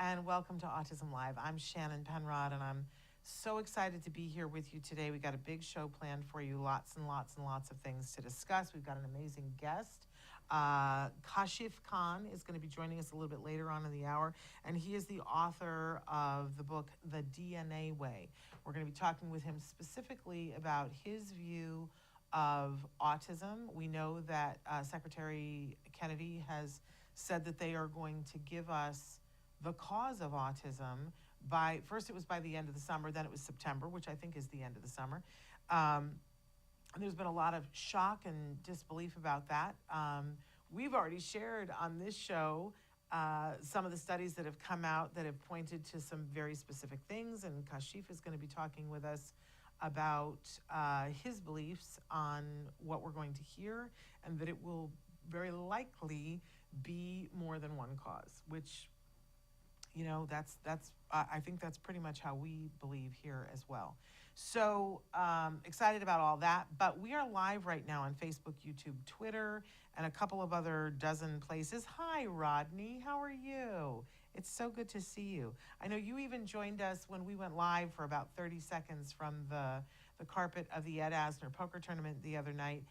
and welcome to Autism Live. I'm Shannon Penrod, and I'm so excited to be here with you today. We got a big show planned for you, lots and lots and lots of things to discuss. We've got an amazing guest. Kashif Khan is going to be joining us a little bit later on in the hour, and he is the author of the book, The DNA Way. We're going to be talking with him specifically about his view of autism. We know that Secretary Kennedy has said that they are going to give us the cause of autism by, first it was by the end of the summer, then it was September, which I think is the end of the summer. And there's been a lot of shock and disbelief about that. We've already shared on this show some of the studies that have come out that have pointed to some very specific things, and Kashif is going to be talking with us about his beliefs on what we're going to hear, and that it will very likely be more than one cause, which, you know, that's I think that's pretty much how we believe here as well. So excited about all that, but we are live right now on Facebook, YouTube, Twitter, and a couple of other dozen places. Hi, Rodney, how are you? It's so good to see you. I know you even joined us when we went live for about 30 seconds from the carpet of the Ed Asner poker tournament the other night.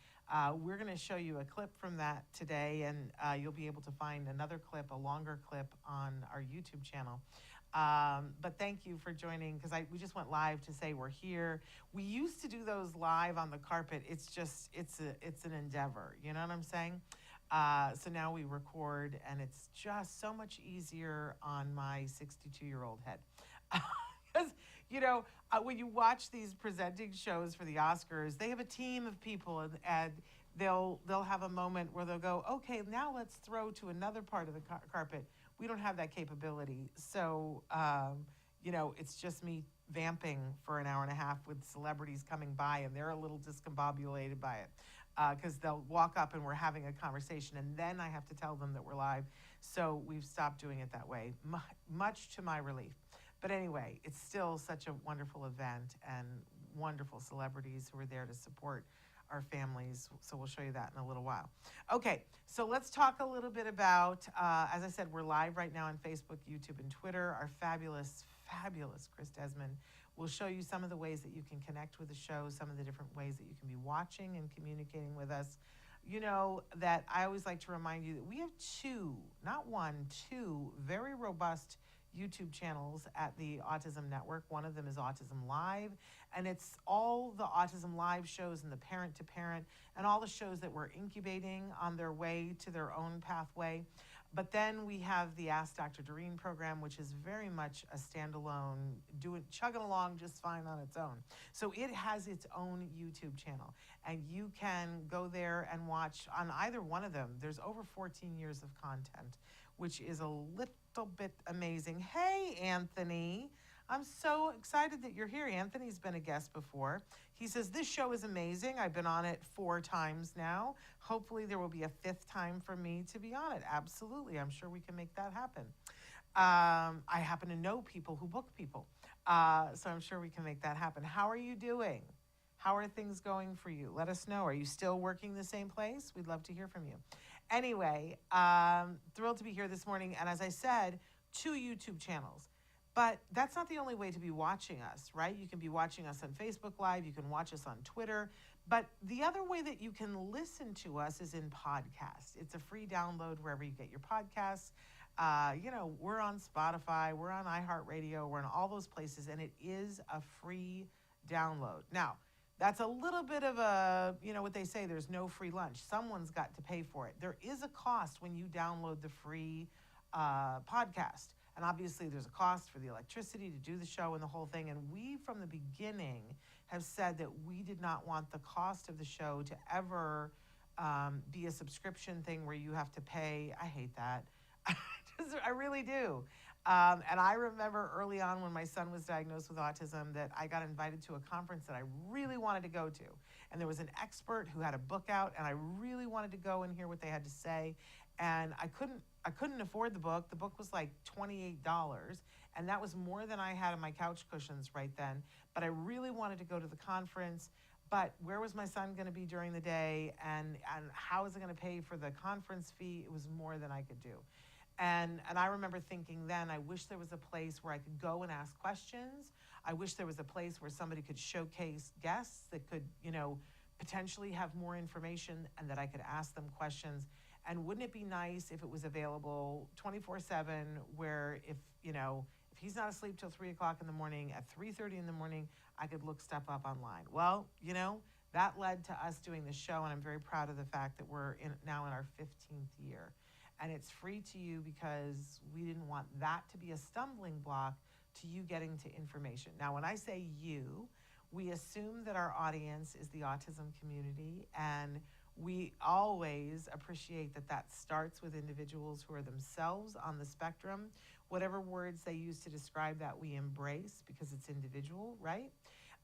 We're going to show you a clip from that today, and you'll be able to find another clip, a longer clip, on our YouTube channel. But thank you for joining, because we just went live to say we're here. We used to do those live on the carpet. It's an endeavor, you know what I'm saying? So now we record, and it's just so much easier on my 62-year-old head. Because, you know, when you watch these presenting shows for the Oscars, they have a team of people, and they'll have a moment where they'll go, okay, now let's throw to another part of the carpet. We don't have that capability. So, you know, it's just me vamping for an hour and a half with celebrities coming by, and they're a little discombobulated by it. Because they'll walk up and we're having a conversation, and then I have to tell them that we're live. So we've stopped doing it that way, much to my relief. But anyway, it's still such a wonderful event, and wonderful celebrities who are there to support our families. So we'll show you that in a little while. Okay, so let's talk a little bit about, as I said, we're live right now on Facebook, YouTube, and Twitter. Our fabulous Chris Desmond will show you some of the ways that you can connect with the show, some of the different ways that you can be watching and communicating with us. You know that I always like to remind you that we have two very robust YouTube channels at the Autism Network. One of them is Autism Live, and it's all the Autism Live shows and the Parent to Parent and all the shows that we're incubating on their way to their own pathway. But then we have the Ask Dr. Doreen program, which is very much a standalone, chugging along just fine on its own. So it has its own YouTube channel, and you can go there and watch on either one of them. There's over 14 years of content, which is a little bit amazing. Hey, Anthony. I'm so excited that you're here. Anthony's been a guest before. He says, this show is amazing. I've been on it 4 times now. Hopefully there will be a 5th time for me to be on it. Absolutely. I'm sure we can make that happen. I happen to know people who book people. So I'm sure we can make that happen. How are you doing? How are things going for you? Let us know. Are you still working the same place? We'd love to hear from you. Anyway, thrilled to be here this morning. And as I said, 2 YouTube channels. But that's not the only way to be watching us, right? You can be watching us on Facebook Live. You can watch us on Twitter. But the other way that you can listen to us is in podcasts. It's a free download wherever you get your podcasts. You know, we're on Spotify. We're on iHeartRadio. We're in all those places. And it is a free download. Now, that's a little bit of a, you know what they say, there's no free lunch. Someone's got to pay for it. There is a cost when you download the free podcast. And obviously there's a cost for the electricity to do the show and the whole thing. And we, from the beginning, have said that we did not want the cost of the show to ever be a subscription thing where you have to pay. I hate that. I really do. And I remember early on when my son was diagnosed with autism that I got invited to a conference that I really wanted to go to. And there was an expert who had a book out, and I really wanted to go and hear what they had to say. And I couldn't afford the book. The book was like $28, and that was more than I had on my couch cushions right then. But I really wanted to go to the conference. But where was my son going to be during the day, and how was I going to pay for the conference fee? It was more than I could do. And I remember thinking then, I wish there was a place where I could go and ask questions. I wish there was a place where somebody could showcase guests that could, potentially have more information and that I could ask them questions. And wouldn't it be nice if it was available 24/7, where if he's not asleep till 3 o'clock in the morning, at 3:30 in the morning, I could look stuff up online. Well, that led to us doing the show, and I'm very proud of the fact that we're now in our 15th year. And it's free to you because we didn't want that to be a stumbling block to you getting to information. Now, when I say you, we assume that our audience is the autism community, and we always appreciate that that starts with individuals who are themselves on the spectrum. Whatever words they use to describe that, we embrace because it's individual, right?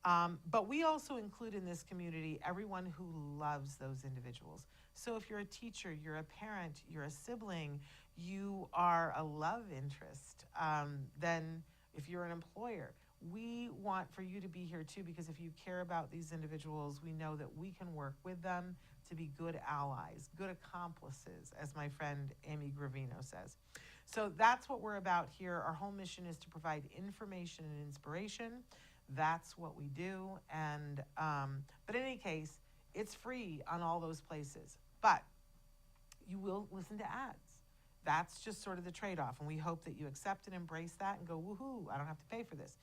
But we also include in this community everyone who loves those individuals. So if you're a teacher, you're a parent, you're a sibling, you are a love interest, then if you're an employer, we want for you to be here too, because if you care about these individuals, we know that we can work with them to be good allies, good accomplices, as my friend Amy Gravino says. So that's what we're about here. Our whole mission is to provide information and inspiration. That's what we do. And but in any case, it's free on all those places. But you will listen to ads. That's just sort of the trade-off. And we hope that you accept and embrace that and go, woohoo, I don't have to pay for this.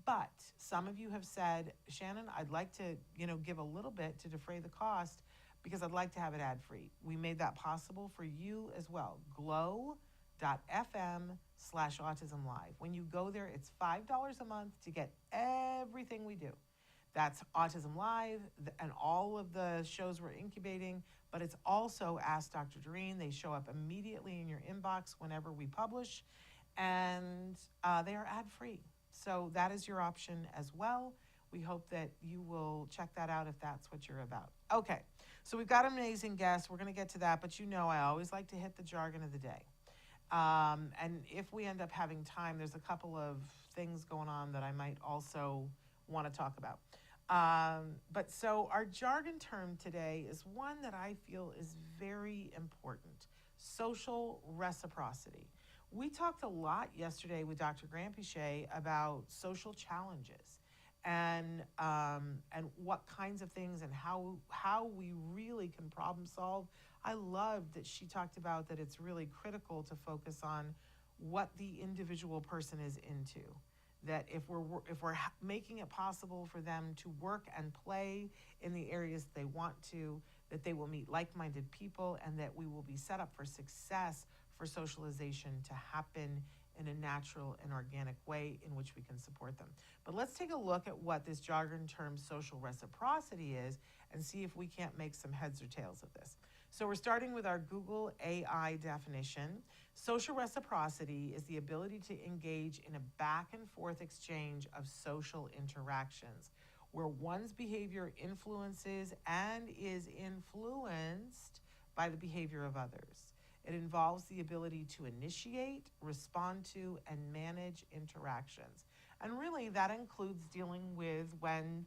But some of you have said, Shannon, I'd like to, give a little bit to defray the cost because I'd like to have it ad-free. We made that possible for you as well. glow.fm/autism live. When you go there, it's $5 a month to get everything we do. That's Autism Live and all of the shows we're incubating, but it's also Ask Dr. Doreen. They show up immediately in your inbox whenever we publish, and they are ad-free. So that is your option as well. We hope that you will check that out if that's what you're about. Okay, so we've got an amazing guest. We're going to get to that, but I always like to hit the jargon of the day. And if we end up having time, there's a couple of things going on that I might also want to talk about. But so our jargon term today is one that I feel is very important: social reciprocity. We talked a lot yesterday with Dr. Granpeesheh about social challenges and what kinds of things and how we really can problem solve. I loved that she talked about that it's really critical to focus on what the individual person is into. That if we're making it possible for them to work and play in the areas they want to, that they will meet like-minded people, and that we will be set up for success for socialization to happen in a natural and organic way in which we can support them. But let's take a look at what this jargon term social reciprocity is and see if we can't make some heads or tails of this. So we're starting with our Google AI definition. Social reciprocity is the ability to engage in a back and forth exchange of social interactions where one's behavior influences and is influenced by the behavior of others. It involves the ability to initiate, respond to, and manage interactions. And really that includes dealing with when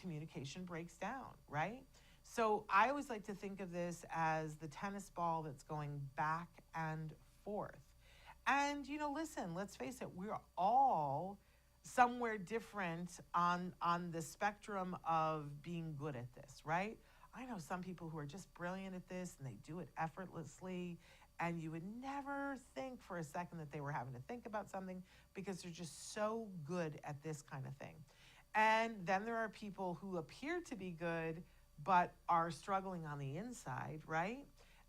communication breaks down, right? So I always like to think of this as the tennis ball that's going back and forth. And, listen, let's face it, we're all somewhere different on the spectrum of being good at this, right? I know some people who are just brilliant at this and they do it effortlessly, and you would never think for a second that they were having to think about something because they're just so good at this kind of thing. And then there are people who appear to be good but are struggling on the inside, right?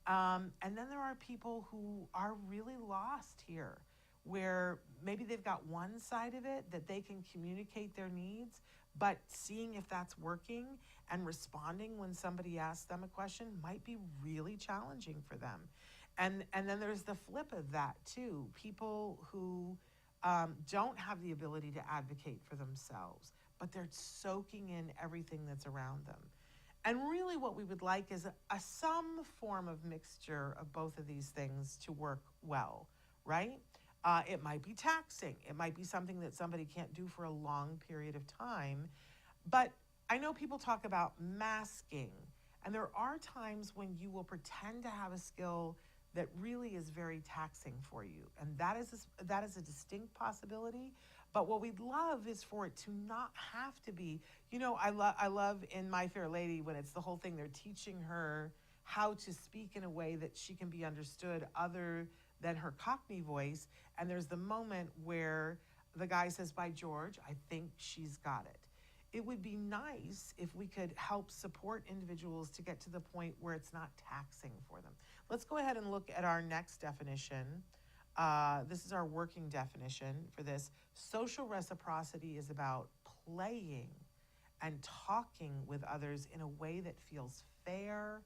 And then there are people who are really lost here, where maybe they've got one side of it that they can communicate their needs, but seeing if that's working and responding when somebody asks them a question might be really challenging for them. And then there's the flip of that too. People who don't have the ability to advocate for themselves, but they're soaking in everything that's around them. And really what we would like is some form of mixture of both of these things to work well, right? It might be taxing. It might be something that somebody can't do for a long period of time. But I know people talk about masking, and there are times when you will pretend to have a skill that really is very taxing for you. And that is a distinct possibility. But what we'd love is for it to not have to be, I love in My Fair Lady when it's the whole thing, they're teaching her how to speak in a way that she can be understood other than her Cockney voice. And there's the moment where the guy says, by George, I think she's got it. It would be nice if we could help support individuals to get to the point where it's not taxing for them. Let's go ahead and look at our next definition. This is our working definition for this. Social reciprocity is about playing and talking with others in a way that feels fair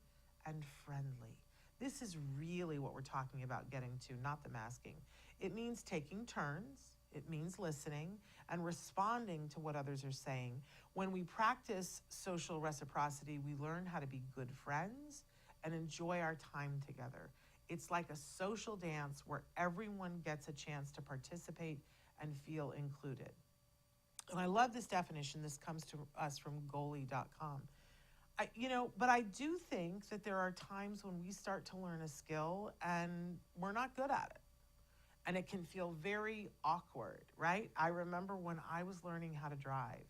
and friendly. This is really what we're talking about getting to, not the masking. It means taking turns. It means listening and responding to what others are saying. When we practice social reciprocity, we learn how to be good friends and enjoy our time together. It's like a social dance where everyone gets a chance to participate and feel included. And I love this definition. This comes to us from goalie.com. But I do think that there are times when we start to learn a skill and we're not good at it. And it can feel very awkward, right? I remember when I was learning how to drive,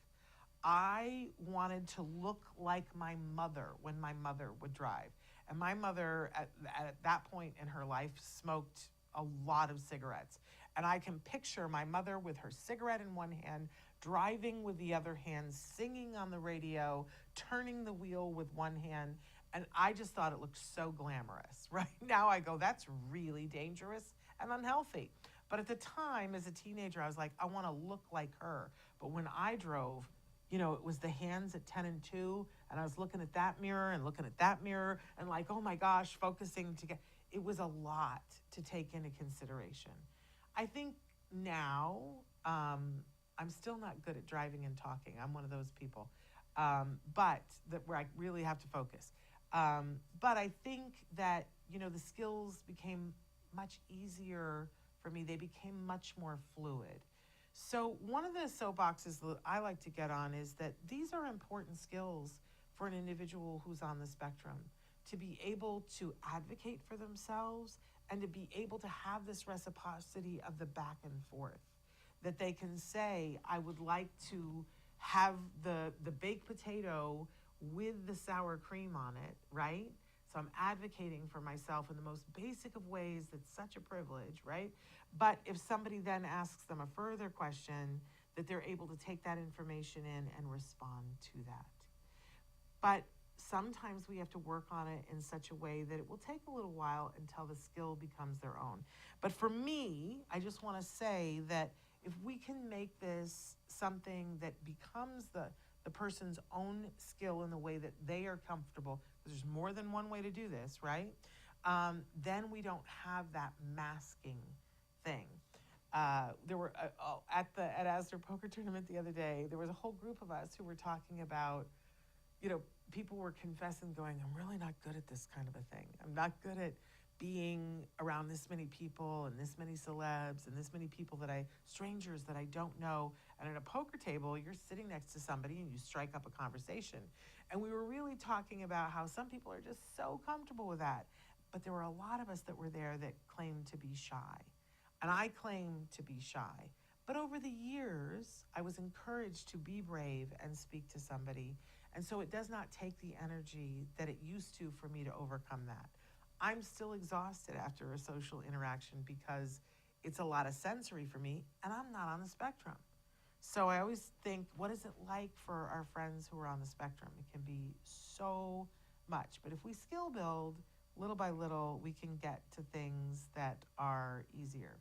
I wanted to look like my mother when my mother would drive. And my mother, at that point in her life, smoked a lot of cigarettes. And I can picture my mother with her cigarette in one hand, driving with the other hand, singing on the radio, turning the wheel with one hand. And I just thought it looked so glamorous. Right now I go, that's really dangerous and unhealthy. But at the time, as a teenager, I was like, I want to look like her. But when I drove, it was the hands at 10 and 2, and I was looking at that mirror and looking at that mirror and like, oh my gosh, focusing to get, it was a lot to take into consideration. I think now, I'm still not good at driving and talking. I'm one of those people, but where I really have to focus. But I think that, the skills became much easier for me. They became much more fluid. So one of the soapboxes that I like to get on is that these are important skills for an individual who's on the spectrum, to be able to advocate for themselves and to be able to have this reciprocity of the back and forth, that they can say, I would like to have the baked potato with the sour cream on it, right? So I'm advocating for myself in the most basic of ways. That's such a privilege, right? But if somebody then asks them a further question, that they're able to take that information in and respond to that. But sometimes we have to work on it in such a way that it will take a little while until the skill becomes their own. But for me, I just want to say that if we can make this something that becomes the person's own skill in the way that they are comfortable, because there's more than one way to do this, right? Then we don't have that masking thing. There were at Asner Poker Tournament the other day, there was a whole group of us who were talking about, people were confessing, going, I'm really not good at this kind of a thing. I'm not good at being around this many people and this many celebs and this many people strangers that I don't know. And at a poker table, you're sitting next to somebody and you strike up a conversation. And we were really talking about how some people are just so comfortable with that. But there were a lot of us that were there that claimed to be shy. And I claimed to be shy. But over the years, I was encouraged to be brave and speak to somebody. And so it does not take the energy that it used to for me to overcome that. I'm still exhausted after a social interaction because it's a lot of sensory for me, and I'm not on the spectrum. So I always think, what is it like for our friends who are on the spectrum? It can be so much. But if we skill build, little by little, we can get to things that are easier.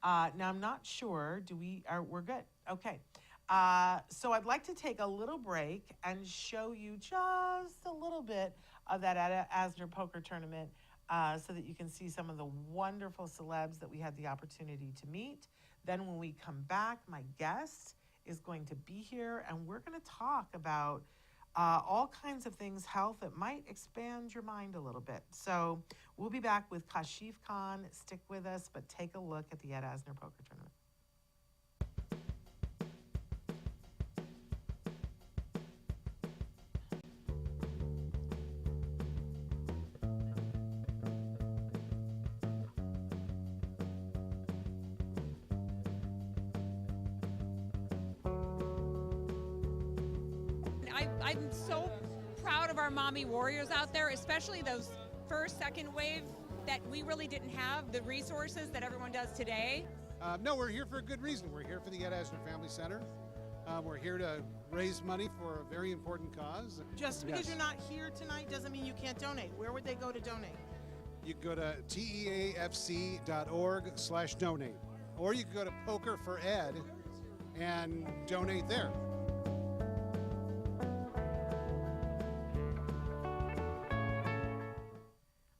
Now, I'm not sure, we're good? Okay. So I'd like to take a little break and show you just a little bit of that Asner Poker Tournament so that you can see some of the wonderful celebs that we had the opportunity to meet. Then when we come back, my guest is going to be here, and we're going to talk about all kinds of things, health, that might expand your mind a little bit. So we'll be back with Kashif Khan. Stick with us, but take a look at the Ed Asner Poker Tournament. I'm so proud of our mommy warriors out there, especially those first, second wave that we really didn't have the resources that everyone does today. No, we're here for a good reason. We're here for the Ed Asner Family Center. We're here to raise money for a very important cause. Just because you're not here tonight doesn't mean you can't donate. Where would they go to donate? You can go to teafc.org/donate. Or you can go to Poker for Ed and donate there.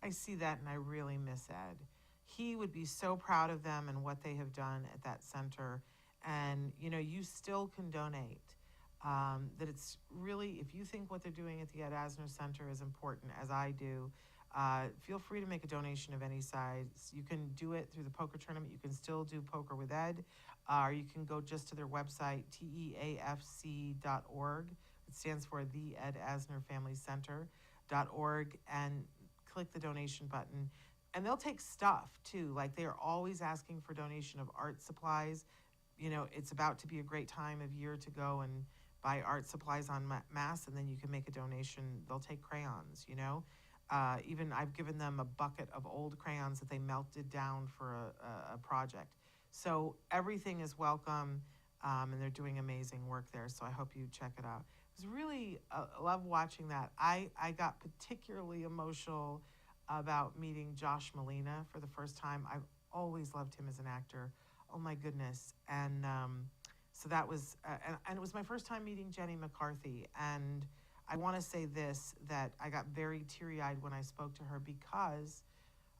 I see that and I really miss Ed. He would be so proud of them and what they have done at that center. And, you know, you still can donate. That it's really, if you think what they're doing at the Ed Asner Center is important, as I do, feel free to make a donation of any size. You can do it through the poker tournament. You can still do Poker with Ed, or you can go just to their website, teafc.org. It stands for the Ed Asner Family Center.org, and click the donation button. And they'll take stuff too. Like, they are always asking for donation of art supplies. You know, it's about to be a great time of year to go and buy art supplies en masse, and then you can make a donation. They'll take crayons, you know. Even I've given them a bucket of old crayons that they melted down for a project. So everything is welcome, and they're doing amazing work there. So I hope you check it out. It was really, I love watching that. I got particularly emotional about meeting Josh Malina for the first time. I've always loved him as an actor. Oh my goodness. And so that was, and it was my first time meeting Jenny McCarthy. And I want to say this, that I got very teary-eyed when I spoke to her, because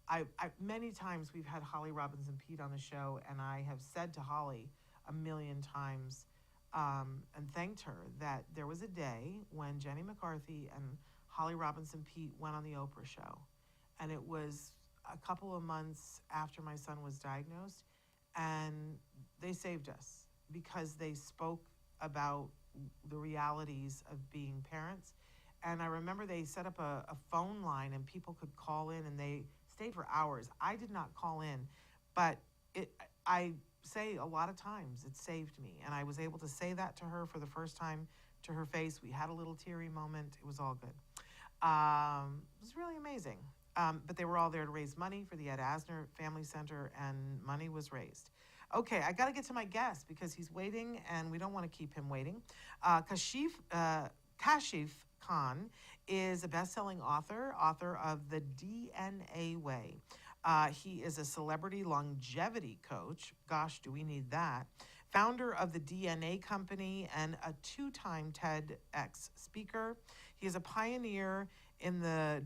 I many times we've had Holly Robinson Peete on the show, and I have said to Holly a million times, and thanked her, that there was a day when Jenny McCarthy and Holly Robinson Peete went on the Oprah show. And it was a couple of months after my son was diagnosed, and they saved us because they spoke about the realities of being parents. And I remember they set up a phone line and people could call in, and they stayed for hours. I did not call in, but I say a lot of times it saved me. And I was able to say that to her for the first time to her face. We had a little teary moment. It was all good. It was really amazing. But they were all there to raise money for the Ed Asner Family Center, and money was raised. Okay, I got to get to my guest because he's waiting, and we don't want to keep him waiting. Kashif Khan is a best-selling author of The DNA Way. He is a celebrity longevity coach. Gosh, do we need that? Founder of the DNA Company and a two-time TEDx speaker. He is a pioneer and a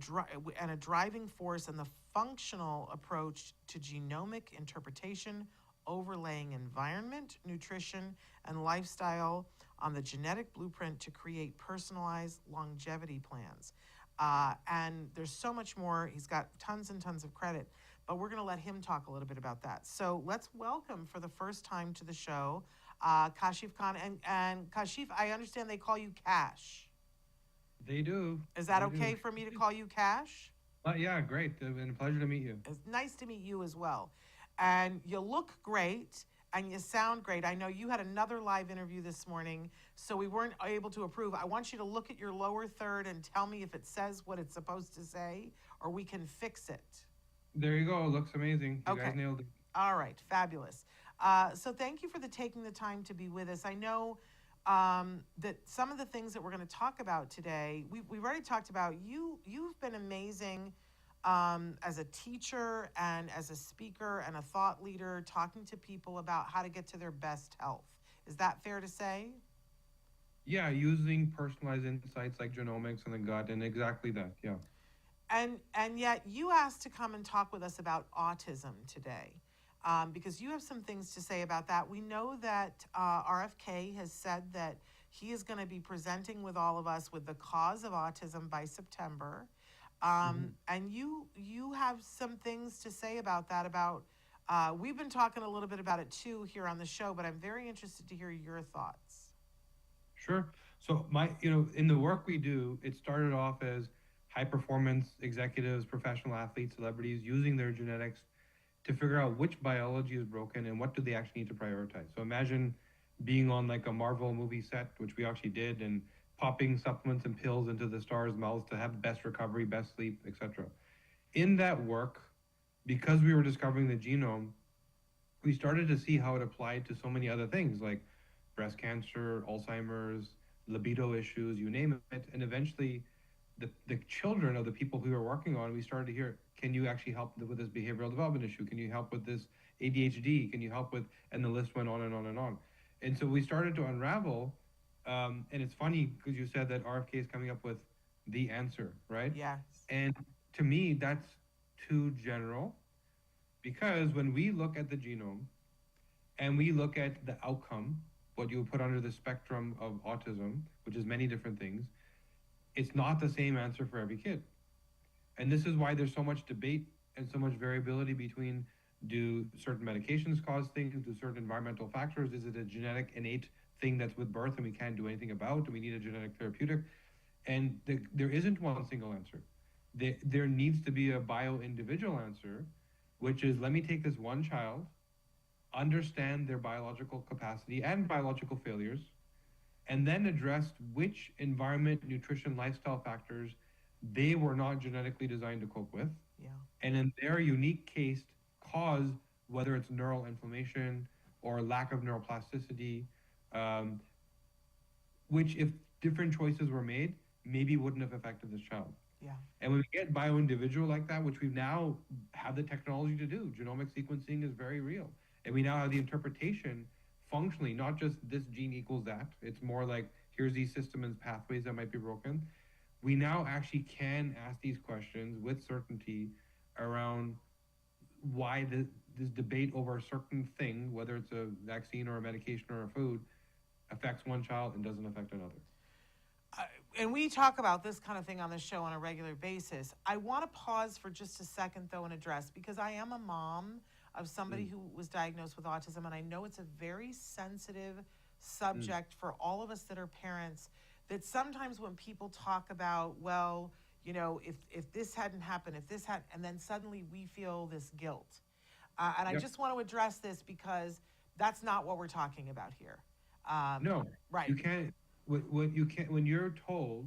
driving force in the functional approach to genomic interpretation, overlaying environment, nutrition, and lifestyle on the genetic blueprint to create personalized longevity plans. And there's so much more. He's got tons and tons of credit, but we're going to let him talk a little bit about that. So let's welcome for the first time to the show, Kashif Khan. And Kashif, I understand they call you Cash. They do. Is that okay for me to call you Cash? Yeah, great. It's been a pleasure to meet you. It's nice to meet you as well. And you look great and you sound great. I know you had another live interview this morning, so we weren't able to approve. I want you to look at your lower third and tell me if it says what it's supposed to say, or we can fix it. There you go. It looks amazing. You Okay. guys nailed it. All right, fabulous. So thank you for taking the time to be with us. I know that some of the things that we're going to talk about today, we've already talked about. You've been amazing as a teacher and as a speaker and a thought leader, talking to people about how to get to their best health. Is that fair to say? Yeah, using personalized insights like genomics and the gut, and exactly that. Yeah. And yet you asked to come and talk with us about autism today, because you have some things to say about that. We know that RFK has said that he is going to be presenting with all of us with the cause of autism by September. And you have some things to say about that. We've been talking a little bit about it too here on the show, but I'm very interested to hear your thoughts. Sure. So in the work we do, it started off as high performance executives, professional athletes, celebrities using their genetics to figure out which biology is broken and what do they actually need to prioritize. So imagine being on like a Marvel movie set, which we actually did, and popping supplements and pills into the stars' mouths to have best recovery, best sleep, etc. In that work, because we were discovering the genome, we started to see how it applied to so many other things like breast cancer, Alzheimer's, libido issues, you name it. And eventually, the children of the people who we were working on, we started to hear, can you actually help with this behavioral development issue? Can you help with this ADHD? Can you help with, and the list went on and on and on. And so we started to unravel, and it's funny because you said that RFK is coming up with the answer, right? Yes. And to me, that's too general, because when we look at the genome and we look at the outcome, what you would put under the spectrum of autism, which is many different things, it's not the same answer for every kid. And this is why there's so much debate and so much variability between, do certain medications cause things, do certain environmental factors, is it a genetic innate thing that's with birth and we can't do anything about, do we need a genetic therapeutic? And there isn't one single answer. There needs to be a bio-individual answer, which is, let me take this one child, understand their biological capacity and biological failures, and then address which environment, nutrition, lifestyle factors they were not genetically designed to cope with. Yeah. And in their unique case, cause, whether it's neural inflammation or lack of neuroplasticity, which if different choices were made, maybe wouldn't have affected this child. Yeah. And when we get bio-individual like that, which we now have the technology to do, genomic sequencing is very real. And we now have the interpretation functionally, not just this gene equals that. It's more like, here's these systems and pathways that might be broken. We now actually can ask these questions with certainty around why this debate over a certain thing, whether it's a vaccine or a medication or a food, affects one child and doesn't affect another. And we talk about this kind of thing on the show on a regular basis. I want to pause for just a second, though, and address, because I am a mom of somebody who was diagnosed with autism, and I know it's a very sensitive subject for all of us that are parents, that sometimes when people talk about, well, you know, if this hadn't happened, if this had, and then suddenly we feel this guilt. And I just want to address this because that's not what we're talking about here. No, right. You can't. What you can't, when you're told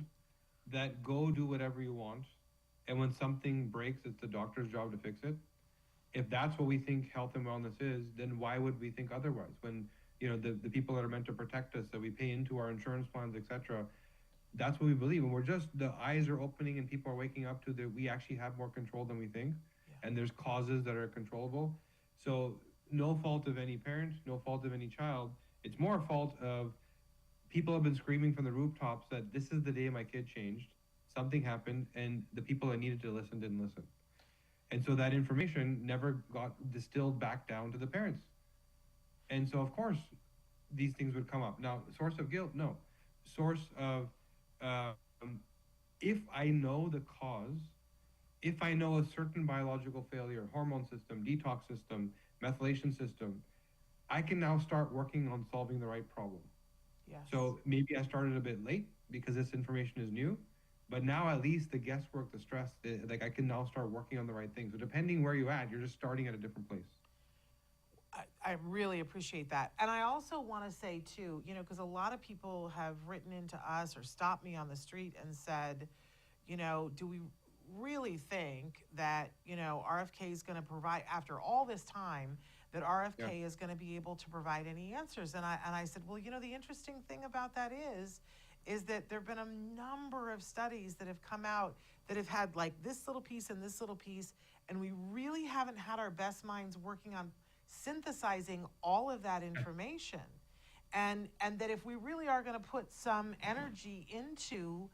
that go do whatever you want, and when something breaks, it's the doctor's job to fix it. If that's what we think health and wellness is, then why would we think otherwise? When, you know, the people that are meant to protect us, that we pay into our insurance plans, etc., that's what we believe. And we're just, the eyes are opening and people are waking up to that we actually have more control than we think. Yeah. And there's causes that are controllable. So no fault of any parent, no fault of any child. It's more a fault of people have been screaming from the rooftops that this is the day my kid changed, something happened, and the people that needed to listen didn't listen. And so that information never got distilled back down to the parents. And so, of course, these things would come up. Now, source of guilt, no. Source of, if I know the cause, if I know a certain biological failure, hormone system, detox system, methylation system, I can now start working on solving the right problem. Yes. So maybe I started a bit late because this information is new, but now at least the guesswork, the stress, like I can now start working on the right thing. So depending where you're at, you're just starting at a different place. I really appreciate that. And I also want to say too, you know, because a lot of people have written into us or stopped me on the street and said, you know, do we really think that, you know, RFK is going to provide, after all this time, that RFK is going to be able to provide any answers? And I said, well, you know, the interesting thing about that is that there have been a number of studies that have come out that have had like this little piece and this little piece, and we really haven't had our best minds working on synthesizing all of that information. And that if we really are going to put some energy into,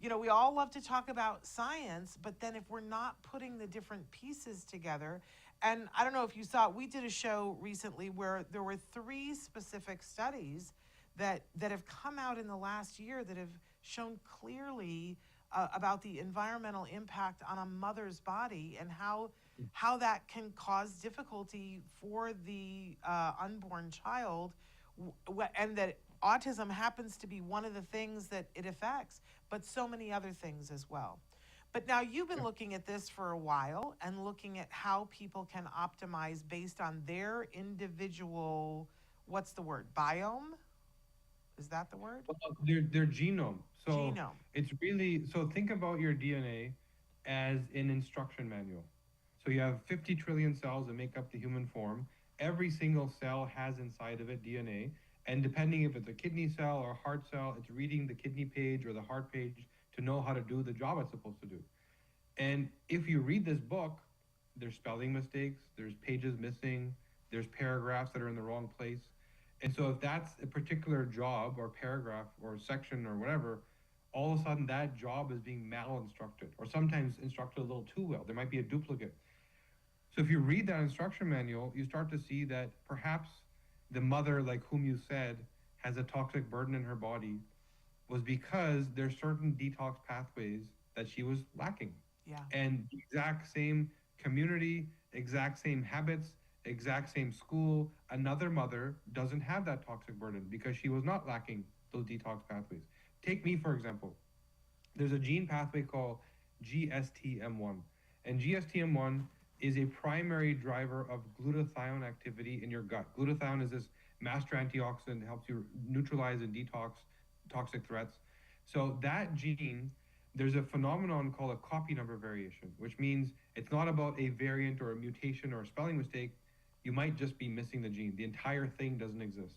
you know, we all love to talk about science, but then if we're not putting the different pieces together, and I don't know if you saw, we did a show recently where there were 3 specific studies that have come out in the last year that have shown clearly about the environmental impact on a mother's body and how that can cause difficulty for the unborn child, and that autism happens to be one of the things that it affects, but so many other things as well. But now you've been looking at this for a while and looking at how people can optimize based on their individual, what's the word, biome? Is that the word? Well, their genome. So Genome. it's really, so think about your DNA as an instruction manual. So you have 50 trillion cells that make up the human form. Every single cell has inside of it DNA. And depending if it's a kidney cell or a heart cell, it's reading the kidney page or the heart page to know how to do the job it's supposed to do. And if you read this book, there's spelling mistakes, there's pages missing, there's paragraphs that are in the wrong place. And so if that's a particular job or paragraph or section or whatever, all of a sudden that job is being mal-instructed or sometimes instructed a little too well. There might be a duplicate. So if you read that instruction manual, you start to see that perhaps the mother, like whom you said, has a toxic burden in her body was because there's certain detox pathways that she was lacking. Yeah. And the exact same community, exact same habits, exact same school, another mother doesn't have that toxic burden because she was not lacking those detox pathways. Take me, for example. There's a gene pathway called GSTM1. And GSTM1 is a primary driver of glutathione activity in your gut. Glutathione is this master antioxidant that helps you neutralize and detox toxic threats. So that gene, there's a phenomenon called a copy number variation, which means it's not about a variant or a mutation or a spelling mistake. You might just be missing the gene. The entire thing doesn't exist.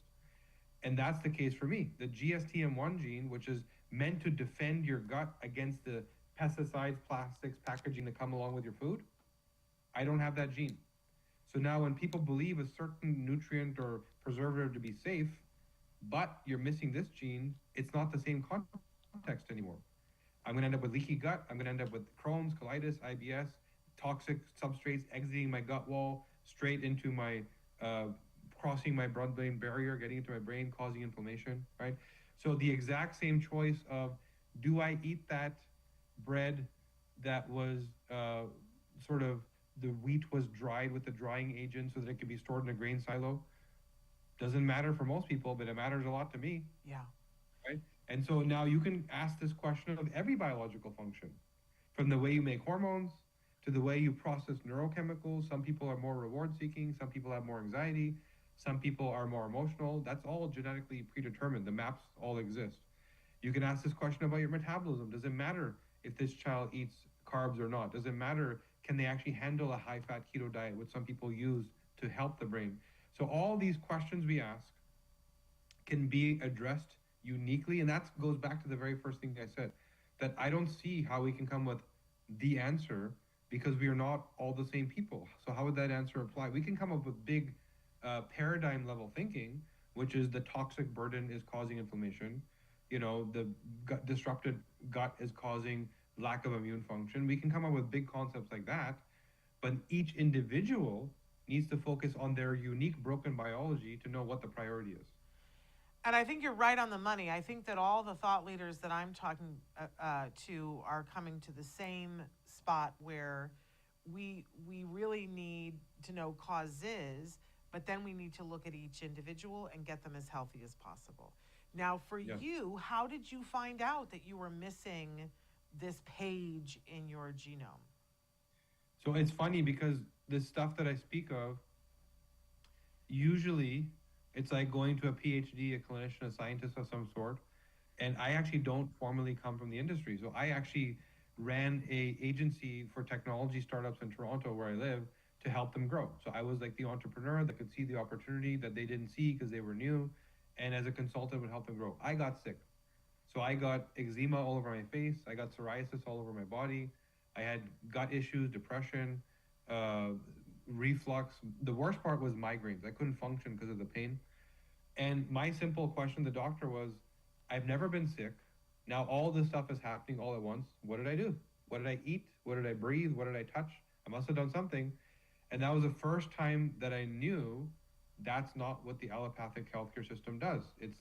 And that's the case for me. The GSTM1 gene, which is meant to defend your gut against the pesticides, plastics, packaging that come along with your food, I don't have that gene. So now when people believe a certain nutrient or preservative to be safe, but you're missing this gene, it's not the same context anymore. I'm going to end up with leaky gut. I'm going to end up with Crohn's, colitis, IBS, toxic substrates exiting my gut wall straight into my, crossing my blood-brain barrier, getting into my brain, causing inflammation, right? So the exact same choice of, do I eat that bread that was sort of, the wheat was dried with the drying agent so that it could be stored in a grain silo? Doesn't matter for most people, but it matters a lot to me. Yeah. Right? And so now you can ask this question of every biological function, from the way you make hormones to the way you process neurochemicals. Some people are more reward seeking, some people have more anxiety, some people are more emotional. That's all genetically predetermined. The maps all exist. You can ask this question about your metabolism. Does it matter if this child eats carbs or not? Does it matter, can they actually handle a high fat keto diet, which some people use to help the brain? So all these questions we ask can be addressed uniquely. And that goes back to the very first thing I said, that I don't see how we can come with the answer because we are not all the same people. So how would that answer apply? We can come up with big paradigm level thinking, which is the toxic burden is causing inflammation. You know, the disrupted gut is causing lack of immune function. We can come up with big concepts like that, but each individual needs to focus on their unique broken biology to know what the priority is. And I think you're right on the money. I think that all the thought leaders that I'm talking to are coming to the same spot where we really need to know causes, but then we need to look at each individual and get them as healthy as possible. Now, for you, how did you find out that you were missing this page in your genome? So it's funny because the stuff that I speak of, usually it's like going to a PhD, a clinician, a scientist of some sort. And I actually don't formally come from the industry. So I actually ran a agency for technology startups in Toronto where I live to help them grow. So I was like the entrepreneur that could see the opportunity that they didn't see because they were new. And as a consultant would help them grow. I got sick. So I got eczema all over my face. I got psoriasis all over my body. I had gut issues, depression, reflux. The worst part was migraines. I couldn't function because of the pain. And my simple question to the doctor was, I've never been sick. Now all this stuff is happening all at once. What did I do? What did I eat? What did I breathe? What did I touch? I must have done something. And that was the first time that I knew that's not what the allopathic healthcare system does. It's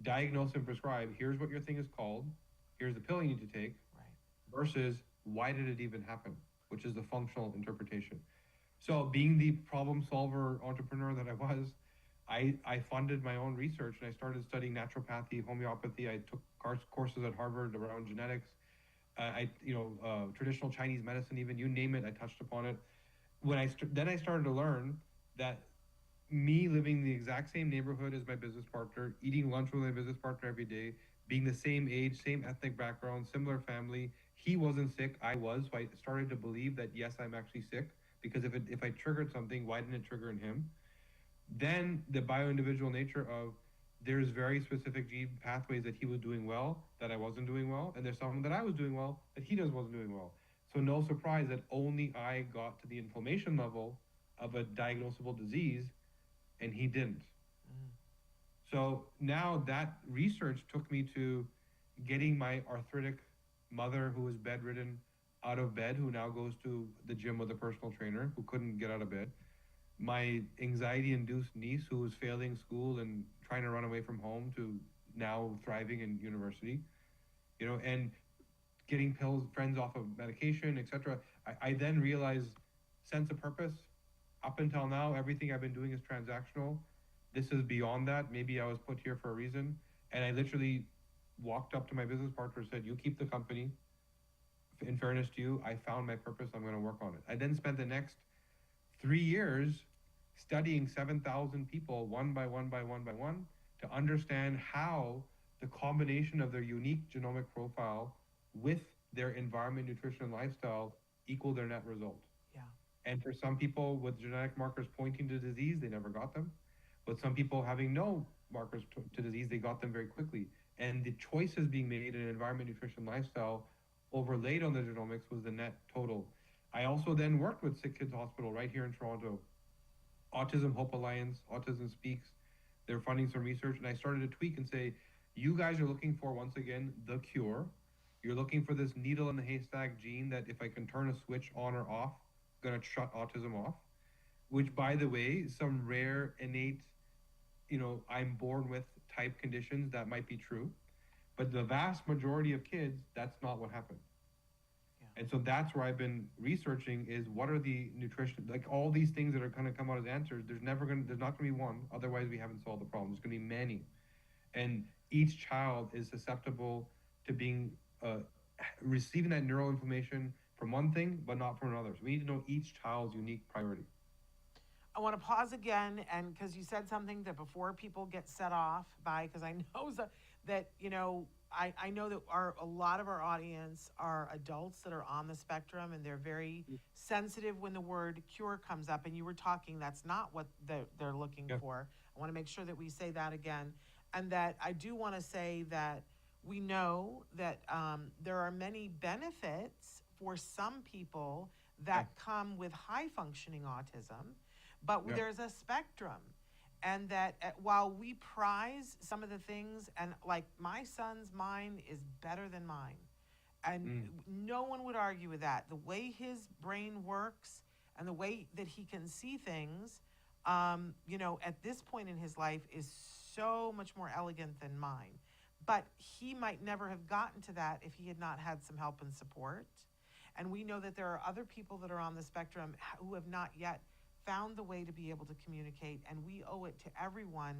diagnose and prescribe. Here's what your thing is called. Here's the pill you need to take. Right. Versus why did it even happen? Which is the functional interpretation. So being the problem solver entrepreneur that I was, I funded my own research and I started studying naturopathy, homeopathy. I took courses at Harvard around genetics. Traditional Chinese medicine, even you name it, I touched upon it. Then I started to learn that me living in the exact same neighborhood as my business partner, eating lunch with my business partner every day, being the same age, same ethnic background, similar family. He wasn't sick, I was. So I started to believe that yes, I'm actually sick, because if I triggered something, why didn't it trigger in him? Then the bio-individual nature of there's very specific gene pathways that he was doing well that I wasn't doing well, and there's something that I was doing well that he just wasn't doing well. So no surprise that only I got to the inflammation level of a diagnosable disease and he didn't. So now that research took me to getting my arthritic mother, who was bedridden, out of bed, who now goes to the gym with a personal trainer, who couldn't get out of bed. My anxiety induced niece, who was failing school and trying to run away from home, to now thriving in university, and getting friends off of medication, etc. I then realized sense of purpose. Up until now, everything I've been doing is transactional. This is beyond that. Maybe I was put here for a reason. And I literally walked up to my business partner and said, you keep the company. In fairness to you, I found my purpose. I'm going to work on it. I then spent the next 3 years studying 7,000 people one by one by one by one to understand how the combination of their unique genomic profile with their environment, nutrition, and lifestyle equal their net result. Yeah. And for some people with genetic markers pointing to disease, they never got them. But some people having no markers to disease, they got them very quickly. And the choices being made in environment, nutrition, lifestyle overlaid on the genomics was the net total. I also then worked with Sick Kids Hospital right here in Toronto, Autism Hope Alliance, Autism Speaks. They're funding some research, and I started to tweak and say, you guys are looking for, once again, the cure. You're looking for this needle in the haystack gene that if I can turn a switch on or off, gonna shut autism off, which, by the way, some rare innate, I'm born with type conditions that might be true, but the vast majority of kids, that's not what happened. Yeah. And so that's where I've been researching is what are the nutrition, like all these things that are going to come out as answers. There's not going to be one. Otherwise we haven't solved the problem. There's going to be many. And each child is susceptible to being, receiving that neural information from one thing, but not from another. So we need to know each child's unique priority. I want to pause again, and because you said something that before people get set off by, because I know that, I know that a lot of our audience are adults that are on the spectrum, and they're very sensitive when the word cure comes up, and you were talking, that's not what they're looking for. I want to make sure that we say that again, and that I do want to say that we know that there are many benefits for some people that come with high functioning autism, but there's a spectrum. And that while we prize some of the things, and like my son's mind is better than mine, and no one would argue with that. The way his brain works and the way that he can see things, at this point in his life is so much more elegant than mine. But he might never have gotten to that if he had not had some help and support. And we know that there are other people that are on the spectrum who have not yet found the way to be able to communicate, and we owe it to everyone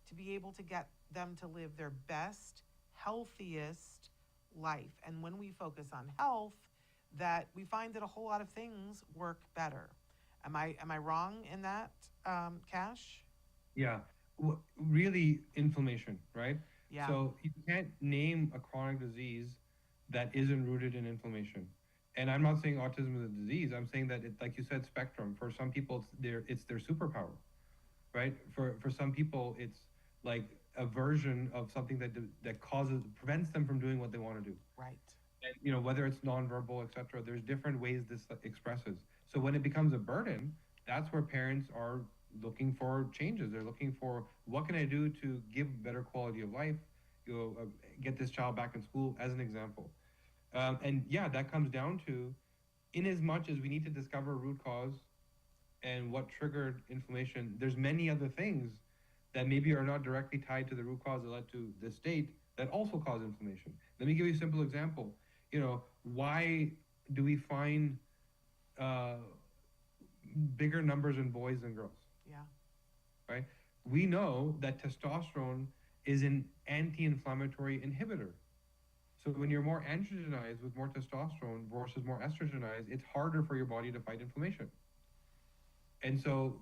to be able to get them to live their best, healthiest life. And when we focus on health, that we find that a whole lot of things work better. Am I wrong in that, Cash? Yeah, really inflammation, right? Yeah. So you can't name a chronic disease that isn't rooted in inflammation. And I'm not saying autism is a disease. I'm saying that, like you said, spectrum. For some people, it's their superpower, right? For some people, it's like a version of something that prevents them from doing what they want to do. Right. And whether it's nonverbal, etc. There's different ways this expresses. So when it becomes a burden, that's where parents are looking for changes. They're looking for, what can I do to give better quality of life? Get this child back in school, as an example. And yeah, that comes down to, in as much as we need to discover root cause and what triggered inflammation, there's many other things that maybe are not directly tied to the root cause that led to this state that also cause inflammation. Let me give you a simple example. Why do we find bigger numbers in boys than girls? Yeah. Right? We know that testosterone is an anti-inflammatory inhibitor. So when you're more androgenized with more testosterone versus more estrogenized, it's harder for your body to fight inflammation. And so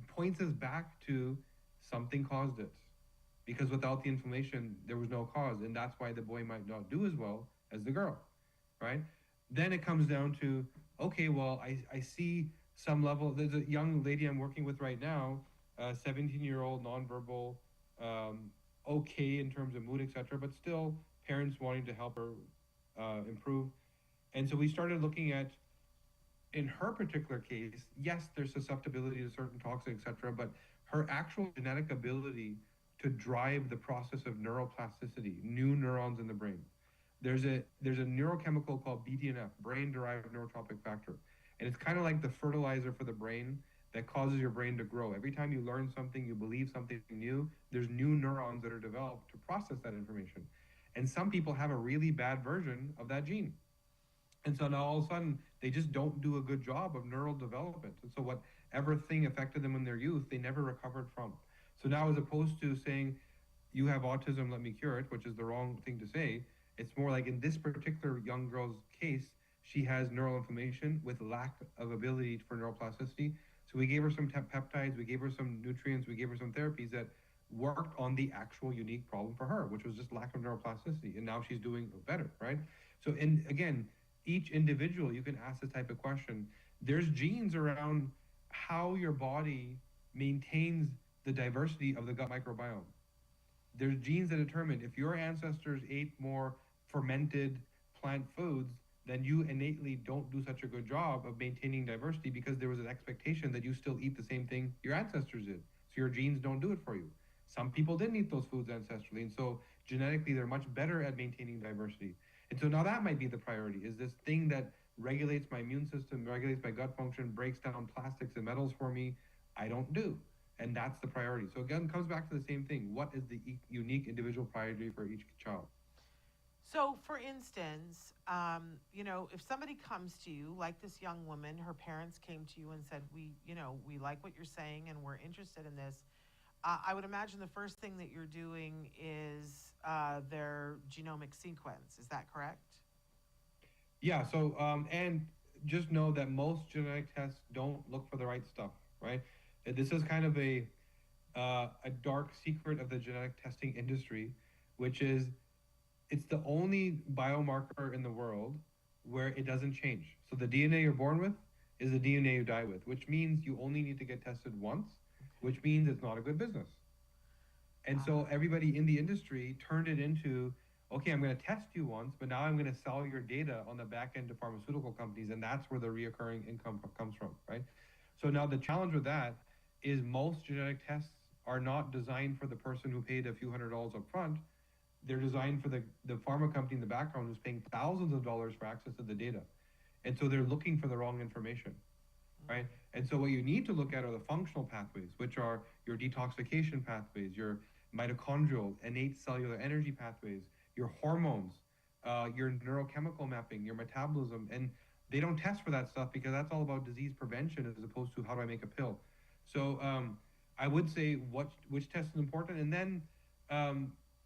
points us back to something caused it. Because without the inflammation, there was no cause. And that's why the boy might not do as well as the girl, right? Then it comes down to, okay, well, I see some level. There's a young lady I'm working with right now, 17-year-old, nonverbal, okay in terms of mood, etc., but still parents wanting to help her improve. And so we started looking at, in her particular case, yes, there's susceptibility to certain toxins, etc., but her actual genetic ability to drive the process of neuroplasticity, new neurons in the brain. There's a neurochemical called BDNF, brain-derived neurotropic factor, and it's kind of like the fertilizer for the brain that causes your brain to grow. Every time you learn something, you believe something new, there's new neurons that are developed to process that information. And some people have a really bad version of that gene. And so now all of a sudden, they just don't do a good job of neural development. And so whatever thing affected them in their youth, they never recovered from. So now, as opposed to saying, you have autism, let me cure it, which is the wrong thing to say, it's more like in this particular young girl's case, she has neural inflammation with lack of ability for neuroplasticity. So we gave her some peptides, we gave her some nutrients, we gave her some therapies that worked on the actual unique problem for her, which was just lack of neuroplasticity. And now she's doing better, right? So, and again, each individual, you can ask this type of question. There's genes around how your body maintains the diversity of the gut microbiome. There's genes that determine if your ancestors ate more fermented plant foods, then you innately don't do such a good job of maintaining diversity because there was an expectation that you still eat the same thing your ancestors did. So your genes don't do it for you. Some people didn't eat those foods ancestrally, and so genetically they're much better at maintaining diversity. And so now that might be the priority, is this thing that regulates my immune system, regulates my gut function, breaks down plastics and metals for me, I don't do. And that's the priority. So again, it comes back to the same thing. What is the unique individual priority for each child? So, for instance, if somebody comes to you, like this young woman, her parents came to you and said, we like what you're saying and we're interested in this. I would imagine the first thing that you're doing is their genomic sequence. Is that correct? Yeah. So, and just know that most genetic tests don't look for the right stuff, right? This is kind of a dark secret of the genetic testing industry, which is it's the only biomarker in the world where it doesn't change. So the DNA you're born with is the DNA you die with, which means you only need to get tested once, which means it's not a good business. And so everybody in the industry turned it into, okay, I'm going to test you once, but now I'm going to sell your data on the back end to pharmaceutical companies, and that's where the reoccurring income comes from, right? So now the challenge with that is most genetic tests are not designed for the person who paid a few $100s up front. They're designed for the pharma company in the background who's paying thousands of dollars for access to the data. And so they're looking for the wrong information, right? And so what you need to look at are the functional pathways, which are your detoxification pathways, your mitochondrial, innate cellular energy pathways, your hormones, your neurochemical mapping, your metabolism. And they don't test for that stuff because that's all about disease prevention as opposed to how do I make a pill. So I would say which test is important. And then,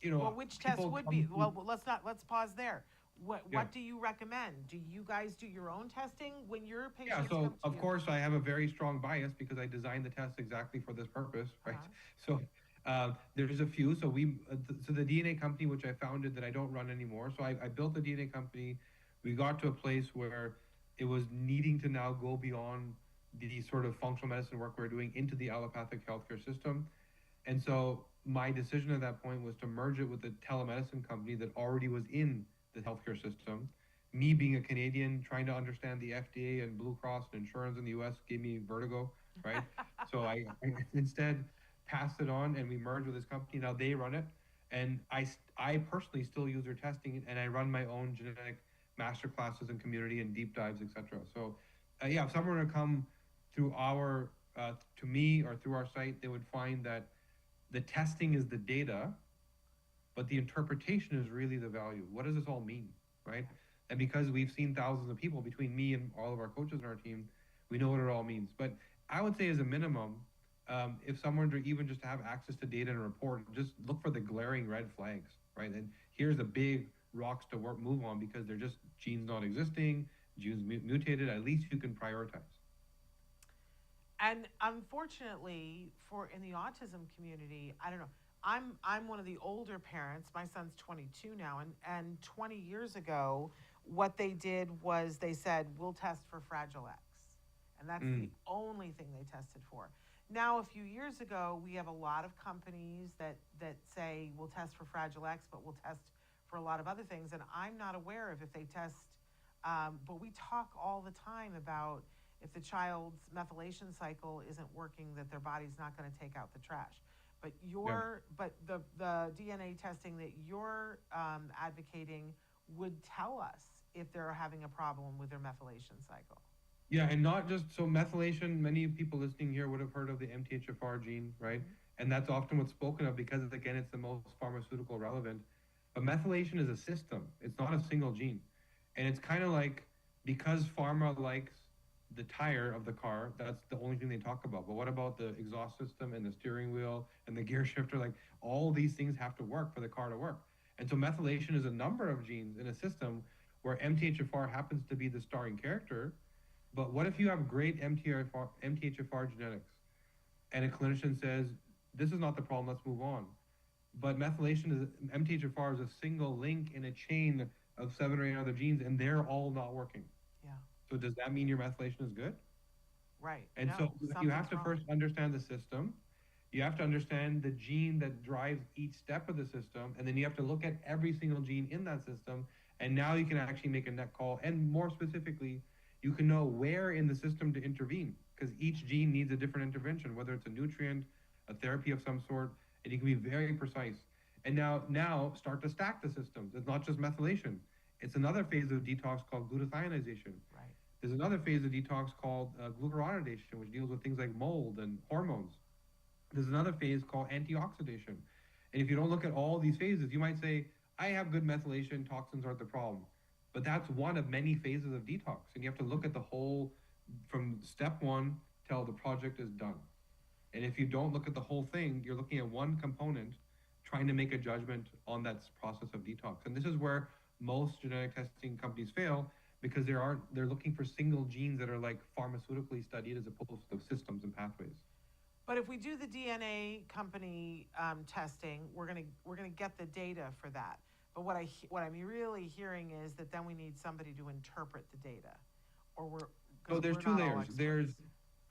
well, which test would be? Well, let's pause there. What do you recommend? Do you guys do your own testing when your patients come to you? Yeah, so of you? course I have a very strong bias because I designed the test exactly for this purpose, right? So there's a few. So so the DNA company, which I founded that I don't run anymore. So I built the DNA company. We got to a place where it was needing to now go beyond the sort of functional medicine work we're doing into the allopathic healthcare system. And so my decision at that point was to merge it with a telemedicine company that already was in the healthcare system. Me being a Canadian, trying to understand the FDA and Blue Cross and insurance in the US gave me vertigo, right? So I instead passed it on and we merged with this company. Now they run it. And I personally still use their testing and I run my own genetic master classes and community and deep dives, etc. So if someone were to come through to me or through our site, they would find that the testing is the data, but the interpretation is really the value. What does this all mean, right? And because we've seen thousands of people between me and all of our coaches on our team, we know what it all means. But I would say as a minimum, if someone were even just to have access to data and report, just look for the glaring red flags, right? And here's the big rocks to move on because they're just genes not existing, genes mutated. At least you can prioritize. And unfortunately, for in the autism community, I don't know. I'm one of the older parents. My son's 22 now, and 20 years ago, what they did was they said we'll test for Fragile X, and that's the Mm. only thing they tested for. Now, a few years ago, we have a lot of companies that say we'll test for Fragile X, but we'll test for a lot of other things, and I'm not aware of if they test. But we talk all the time about if the child's methylation cycle isn't working, that their body's not going to take out the trash. But Yeah. the DNA testing that you're advocating would tell us if they're having a problem with their methylation cycle. Yeah, and not just so methylation. Many people listening here would have heard of the MTHFR gene, right? Mhm. And that's often what's spoken of because, again, it's the most pharmaceutical relevant. But methylation is a system, it's not a single gene. And it's kind of like because pharma likes the tire of the car, that's the only thing they talk about. But what about the exhaust system and the steering wheel and the gear shifter? Like all these things have to work for the car to work. And so methylation is a number of genes in a system where MTHFR happens to be the starring character. But what if you have great MTHFR genetics and a clinician says, this is not the problem, let's move on. But MTHFR is a single link in a chain of 7 or 8 other genes, and they're all not working. Yeah, So does that mean your methylation is good? right. And No, so you have something's to wrong. first understand the system. You have to understand the gene that drives each step of the system, and then you have to look at every single gene in that system. And now you can actually make a net call, and more specifically, you can know where in the system to intervene because each gene needs a different intervention, whether it's a nutrient, a therapy of some sort, and you can be very precise. And now start to stack the systems. It's not just methylation. It's another phase of detox called glutathionization. Right. There's another phase of detox called glucuronidation, which deals with things like mold and hormones. There's another phase called antioxidation. And if you don't look at all these phases, you might say, I have good methylation, toxins aren't the problem. But that's one of many phases of detox. And you have to look at the whole from step one till the project is done. And if you don't look at the whole thing, you're looking at one component trying to make a judgment on that process of detox. And this is where most genetic testing companies fail because they're looking for single genes that are like pharmaceutically studied as opposed to systems and pathways. But if we do the DNA company testing, we're gonna get the data for that. But what I'm really hearing is that then we need somebody to interpret the data, or we're. 'Cause So there's we're two not all layers. experts. There's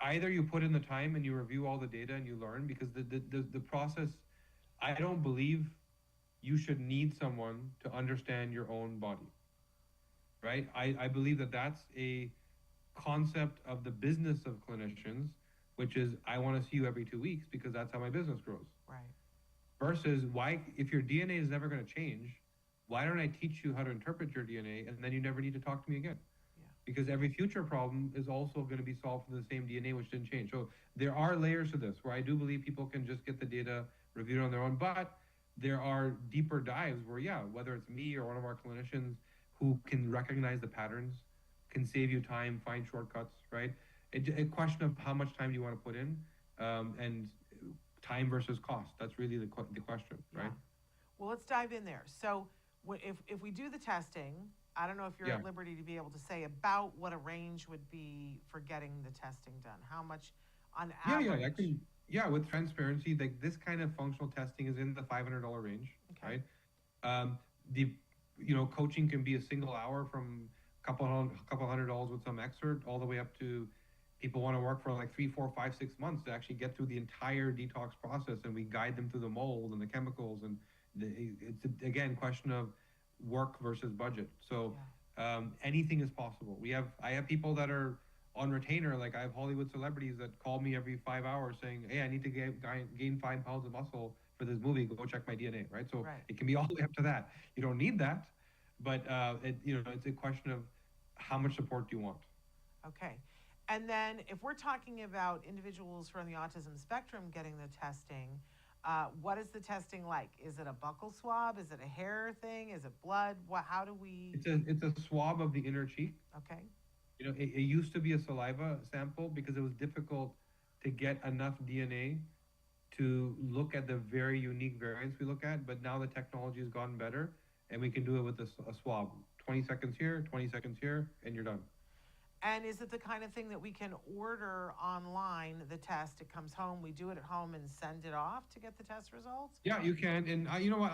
either you put in the time and you review all the data and you learn because the process, I don't believe you should need someone to understand your own body, right? I believe that that's a concept of the business of clinicians, which is I want to see you every 2 weeks because that's how my business grows. Right. Versus why, if your DNA is never going to change, why don't I teach you how to interpret your DNA and then you never need to talk to me again? Yeah. Because every future problem is also going to be solved from the same DNA, which didn't change. So there are layers to this where I do believe people can just get the data reviewed on their own, but there are deeper dives where, yeah, whether it's me or one of our clinicians who can recognize the patterns, can save you time, find shortcuts, right? A question of how much time do you want to put in, and time versus cost. That's really the question, right? Yeah. Well, let's dive in there. So if we do the testing, I don't know if you're Yeah. at liberty to be able to say about what a range would be for getting the testing done. How much on average? I can. Yeah, with transparency, like this kind of functional testing is in the $500 range, Okay. right? Coaching can be a single hour from couple $100 with some excerpt all the way up to people want to work for like 3, 4, 5, 6 months to actually get through the entire detox process, and we guide them through the mold and the chemicals, and it's again question of work versus budget. So anything is possible. I have people that are on retainer, like I have Hollywood celebrities that call me every 5 hours saying, hey, I need to gain 5 pounds of muscle for this movie, go check my DNA, right? So it can be all the way up to that. You don't need that, but it's a question of how much support do you want. Okay. And then if we're talking about individuals who are on the autism spectrum getting the testing, what is the testing like? Is it a buccal swab? Is it a hair thing? Is it blood? How do we? It's a swab of the inner cheek. Okay. It used to be a saliva sample because it was difficult to get enough DNA to look at the very unique variants we look at. But now the technology has gotten better, and we can do it with a swab. 20 seconds here, 20 seconds here, and you're done. And is it the kind of thing that we can order online, the test, it comes home, we do it at home and send it off to get the test results? Yeah, you can. And you know what?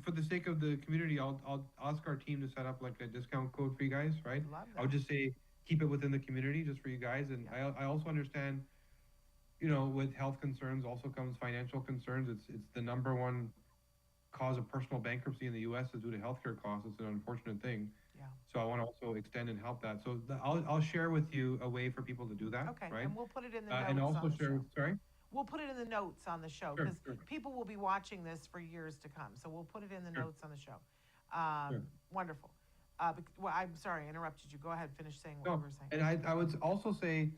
For the sake of the community, I'll ask our team to set up like a discount code for you guys, right? Love I would that. just say keep it within the community just for you guys. And Yeah. I also understand, with health concerns also comes financial concerns. It's the number one cause of personal bankruptcy in the U.S. is due to healthcare costs. It's an unfortunate thing. Yeah. So I want to also extend and help that. So I'll share with you a way for people to do that. Okay, Right. and we'll put it in the notes And also on the share. show. Sorry. We'll put it in the notes on the show, Sure, because sure. people will be watching this for years to come, so we'll put it in the Sure. notes on the show. Sure. Wonderful. Well, I'm sorry, I interrupted you. Go ahead, finish saying what No, you were saying. and I would also say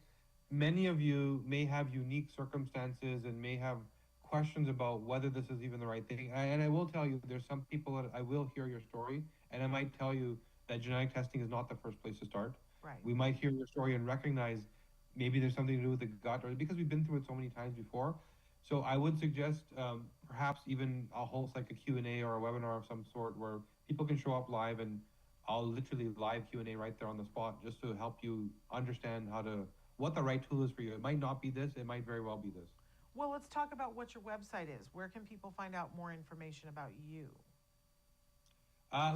many of you may have unique circumstances and may have questions about whether this is even the right thing. And I will tell you, there's some people that I will hear your story, and I might tell you that genetic testing is not the first place to start. Right. We might hear your story and recognize maybe there's something to do with the gut, or because we've been through it so many times before. So I would suggest perhaps even I'll host like a Q&A or a webinar of some sort where people can show up live, and I'll literally live Q&A right there on the spot just to help you understand what the right tool is for you. It might not be this, it might very well be this. Well, let's talk about what your website is. Where can people find out more information about you?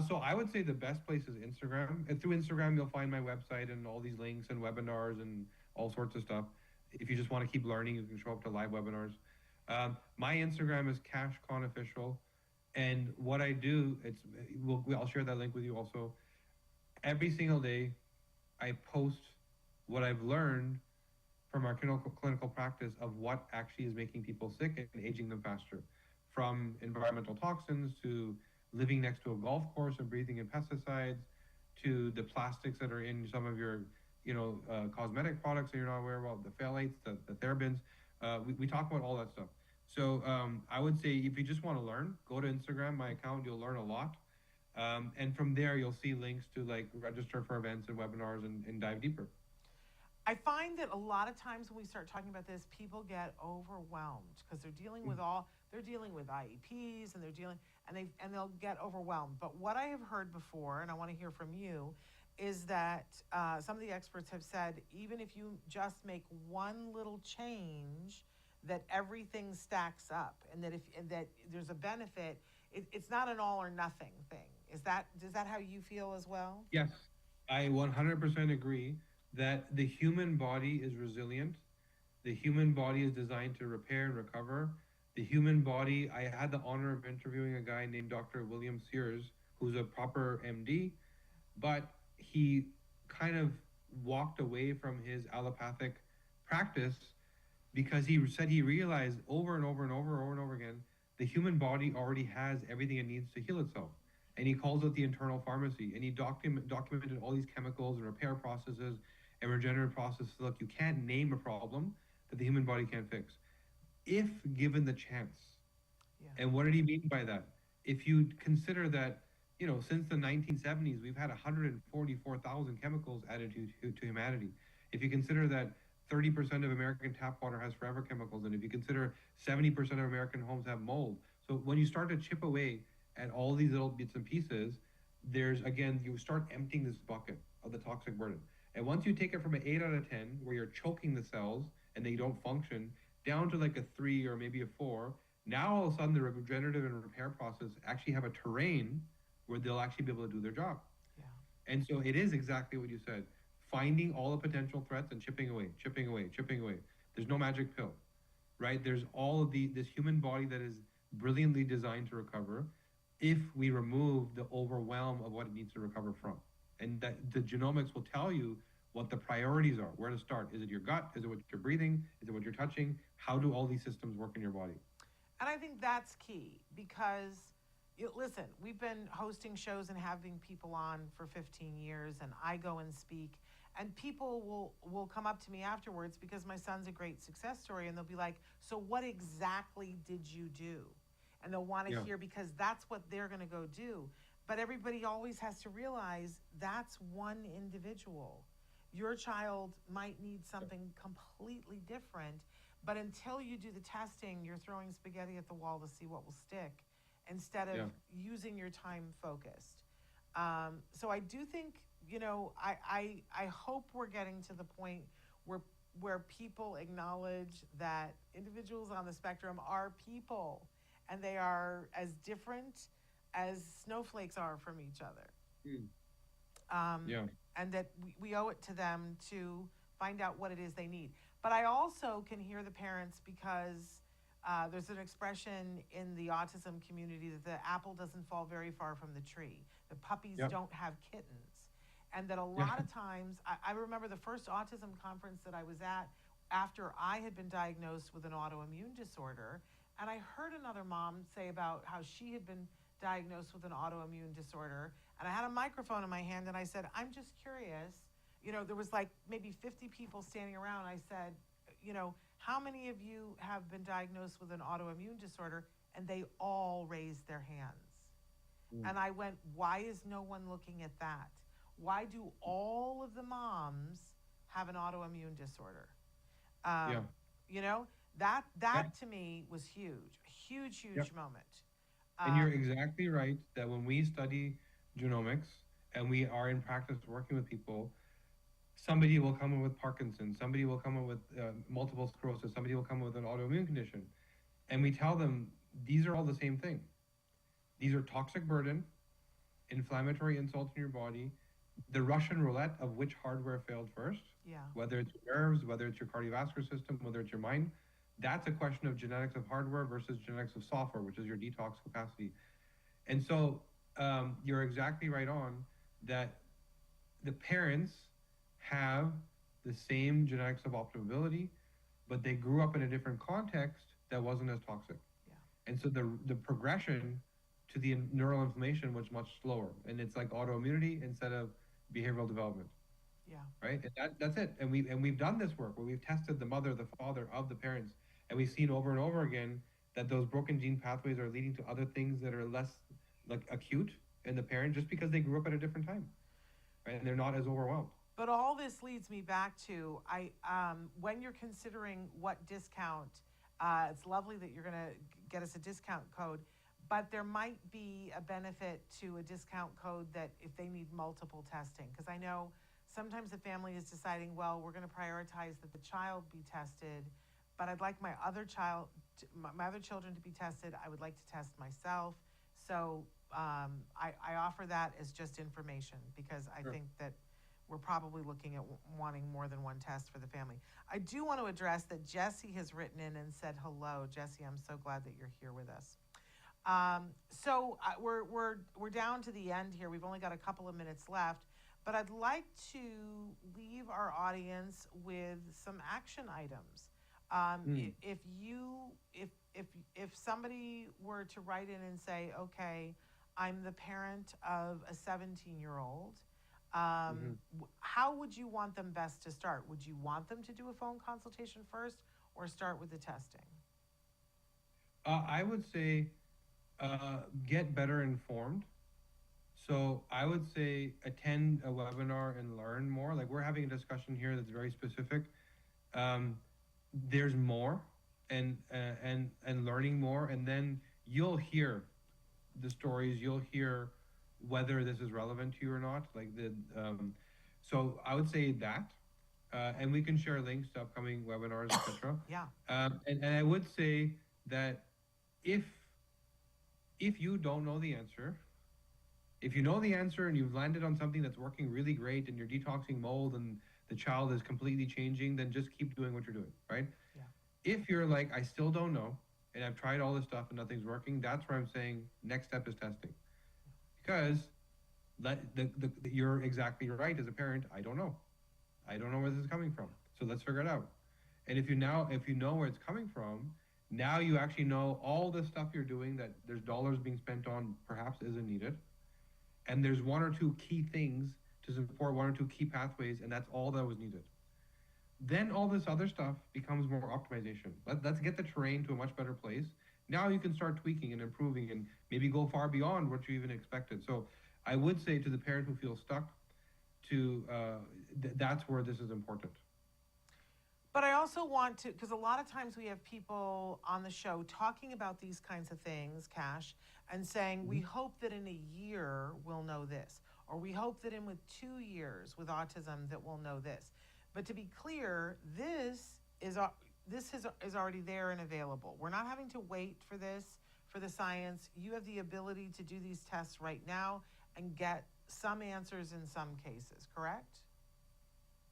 So I would say the best place is Instagram. And through Instagram, you'll find my website and all these links and webinars and all sorts of stuff. If you just want to keep learning, you can show up to live webinars. My Instagram is Kashif Khan Official. And what I do, I'll share that link with you also. Every single day, I post what I've learned from our clinical practice of what actually is making people sick and aging them faster. From environmental toxins to living next to a golf course and breathing in pesticides, to the plastics that are in some of your, cosmetic products that you're not aware about, the phthalates, the therabins. We talk about all that stuff. So I would say if you just want to learn, go to Instagram, my account, you'll learn a lot. And from there, you'll see links to like register for events and webinars and dive deeper. I find that a lot of times when we start talking about this, people get overwhelmed because they're dealing with IEPs and they'll get overwhelmed. But what I have heard before, and I want to hear from you, is that some of the experts have said, even if you just make one little change, that everything stacks up, and that there's a benefit. It's not an all or nothing thing. Is that how you feel as well? Yes, I 100% agree that the human body is resilient. The human body is designed to repair and recover. The human body, I had the honor of interviewing a guy named Dr. William Sears, who's a proper MD, but he kind of walked away from his allopathic practice because he said he realized over and over and over again, the human body already has everything it needs to heal itself. And he calls it the internal pharmacy. And he documented all these chemicals and repair processes and regenerative processes. Look, you can't name a problem that the human body can't fix if given the chance. Yeah. And what did he mean by that? If you consider that, since the 1970s, we've had 144,000 chemicals added to humanity. If you consider that 30% of American tap water has forever chemicals in it, if you consider 70% of American homes have mold. So when you start to chip away at all these little bits and pieces, you start emptying this bucket of the toxic burden. And once you take it from an 8 out of 10, where you're choking the cells and they don't function, down to like a 3 or maybe a 4, now all of a sudden the regenerative and repair process actually have a terrain where they'll actually be able to do their job. Yeah. And so it is exactly what you said, finding all the potential threats and chipping away. There's no magic pill, right? There's all of this human body that is brilliantly designed to recover if we remove the overwhelm of what it needs to recover from. And that the genomics will tell you what the priorities are, where to start. Is it your gut? Is it what you're breathing? Is it what you're touching? How do all these systems work in your body? And I think that's key because, listen, we've been hosting shows and having people on for 15 years, and I go and speak, and people will come up to me afterwards because my son's a great success story, and they'll be like, so what exactly did you do? And they'll want to hear, because that's what they're going to go do. But everybody always has to realize that's one individual. Your child might need something completely different, but until you do the testing, you're throwing spaghetti at the wall to see what will stick instead of using your time focused. So I do think I hope we're getting to the point where people acknowledge that individuals on the spectrum are people and they are as different as snowflakes are from each other. Mm. Um, Yeah. and that we owe it to them to find out what it is they need. But I also can hear the parents because there's an expression in the autism community that the apple doesn't fall very far from the tree. The puppies Yep. don't have kittens. And that a Yeah. lot of times, I remember the first autism conference that I was at after I had been diagnosed with an autoimmune disorder. And I heard another mom say about how she had been diagnosed with an autoimmune disorder. And I had a microphone in my hand and I said, I'm just curious. There was like maybe 50 people standing around. I said, how many of you have been diagnosed with an autoimmune disorder? And they all raised their hands. And I went, why is no one looking at that? Why do all of the moms have an autoimmune disorder? Yeah. That Yeah. to me was huge, a huge Yep. moment. And you're exactly right that when we study genomics and we are in practice working with people, somebody will come in with Parkinson's, somebody will come in with multiple sclerosis, somebody will come in with an autoimmune condition. And we tell them these are all the same thing. These are toxic burden, inflammatory insults in your body, the Russian roulette of which hardware failed first, Yeah. whether it's your nerves, whether it's your cardiovascular system, whether it's your mind. That's a question of genetics of hardware versus genetics of software, which is your detox capacity. And so you're exactly right on that the parents have the same genetics of optimability, but they grew up in a different context that wasn't as toxic. Yeah. And so the progression to the neural inflammation was much slower. And it's like autoimmunity instead of behavioral development. Yeah. Right? And that's it. And we've done this work where we've tested the mother, the father of the parents, and we've seen over and over again that those broken gene pathways are leading to other things that are less like acute in the parent just because they grew up at a different time. Right? And they're not as overwhelmed. But all this leads me back to when you're considering what discount, it's lovely that you're going to get us a discount code, but there might be a benefit to a discount code that if they need multiple testing, because I know sometimes the family is deciding, well, we're going to prioritize that the child be tested, but I'd like my other children to be tested. I would like to test myself. So I offer that as just information because I Sure. think that we're probably looking at wanting more than one test for the family. I do want to address that Jesse has written in and said hello. Jesse, I'm so glad that you're here with us. We're down to the end here. We've only got a couple of minutes left, but I'd like to leave our audience with some action items. If somebody were to write in and say, okay, I'm the parent of a 17-year-old, how would you want them best to start? Would you want them to do a phone consultation first or start with the testing? I would say get better informed. So I would say attend a webinar and learn more. Like we're having a discussion here that's very specific. There's more and learning more, and then you'll hear the stories. You'll hear whether this is relevant to you or not. So I would say that, and we can share links to upcoming webinars, etc. Yeah. And I would say that if you don't know the answer, if you know the answer and you've landed on something that's working really great and you're detoxing mold and the child is completely changing, then just keep doing what you're doing, right? Yeah. If you're like, I still don't know, and I've tried all this stuff and nothing's working, that's where I'm saying next step is testing. Because you're exactly right as a parent, I don't know. I don't know where this is coming from. So let's figure it out. And if you know where it's coming from, now you actually know all the stuff you're doing that there's dollars being spent on perhaps isn't needed. And there's one or two key things to support one or two key pathways, and that's all that was needed. Then all this other stuff becomes more optimization. Let's get the terrain to a much better place. Now you can start tweaking and improving and maybe go far beyond what you even expected. So I would say to the parent who feels stuck, that's where this is important. But I also want to, because a lot of times we have people on the show talking about these kinds of things, Cash, and saying, we hope that in a year we'll know this. or we hope that in with 2 years with autism that we'll know this. But to be clear, this is already there and available. We're not having to wait for this, for the science. You have the ability to do these tests right now and get some answers in some cases, correct?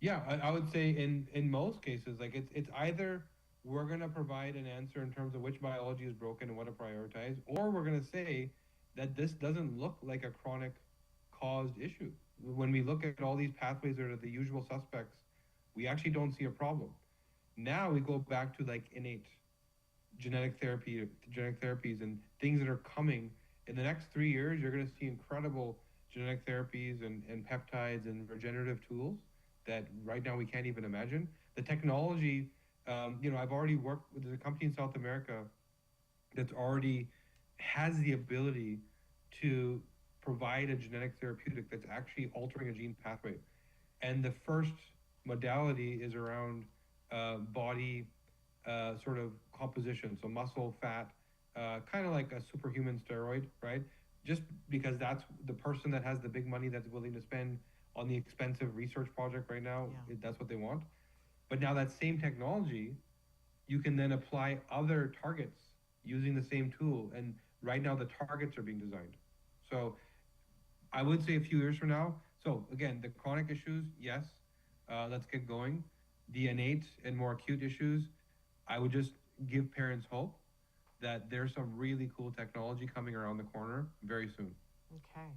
Yeah, I would say in most cases, like it's either we're going to provide an answer in terms of which biology is broken and what to prioritize, or we're going to say that this doesn't look like a chronic caused issue. When we look at all these pathways that are the usual suspects, we actually don't see a problem. Now we go back to like innate genetic therapies and things that are coming. In the next 3 years, you're going to see incredible genetic therapies and peptides and regenerative tools that right now we can't even imagine. The technology, I've already worked with a company in South America that's already has the ability to provide a genetic therapeutic that's actually altering a gene pathway. And the first modality is around body sort of composition, so muscle, fat, kind of like a superhuman steroid, right? Just because that's the person that has the big money that's willing to spend on the expensive research project right now, that's what they want. But now that same technology, you can then apply other targets using the same tool. And right now the targets are being designed. So I would say a few years from now. So again, the chronic issues, yes, let's get going. The innate and more acute issues, I would just give parents hope that there's some really cool technology coming around the corner very soon. Okay.